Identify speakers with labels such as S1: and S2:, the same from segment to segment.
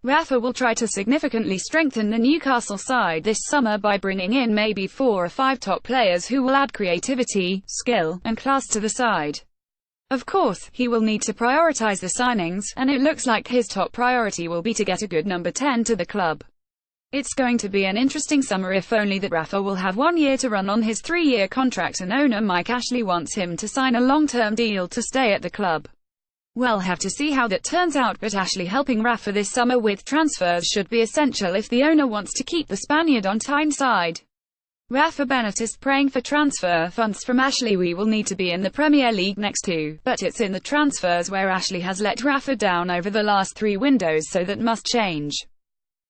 S1: Rafa will try to significantly strengthen the Newcastle side this summer by bringing in maybe 4 or 5 top players who will add creativity, skill, and class to the side. Of course, he will need to prioritise the signings, and it looks like his top priority will be to get a good number 10 to the club. It's going to be an interesting summer, if only that Rafa will have 1 year to run on his 3-year contract and owner Mike Ashley wants him to sign a long-term deal to stay at the club. We'll have to see how that turns out, but Ashley helping Rafa this summer with transfers should be essential if the owner wants to keep the Spaniard on Tyneside. Rafa Bennett is praying for transfer funds from Ashley. We will need to be in the Premier League next too, but it's in the transfers where Ashley has let Rafa down over the last 3 windows, so that must change.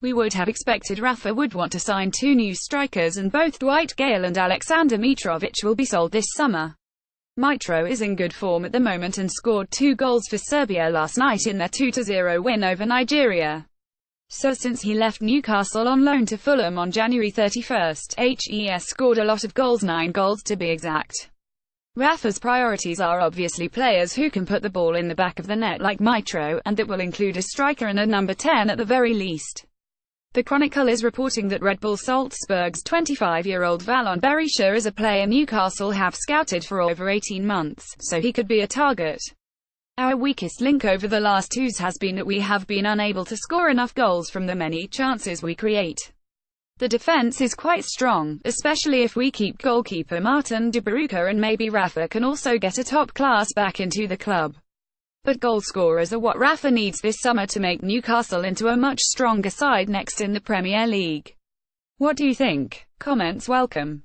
S1: We would have expected Rafa would want to sign 2 new strikers, and both Dwight Gale and Alexander Mitrovic will be sold this summer. Mitro is in good form at the moment and scored 2 goals for Serbia last night in their 2-0 win over Nigeria. So since he left Newcastle on loan to Fulham on January 31st, HES scored a lot of goals, 9 goals to be exact. Rafa's priorities are obviously players who can put the ball in the back of the net like Mitro, and that will include a striker and a number 10 at the very least. The Chronicle is reporting that Red Bull Salzburg's 25-year-old Valon Berisha is a player Newcastle have scouted for over 18 months, so he could be a target. Our weakest link over the last 2 years has been that we have been unable to score enough goals from the many chances we create. The defense is quite strong, especially if we keep goalkeeper Martin de Baruca, and maybe Rafa can also get a top-class back into the club. But goal scorers are what Rafa needs this summer to make Newcastle into a much stronger side next in the Premier League. What do you think? Comments welcome.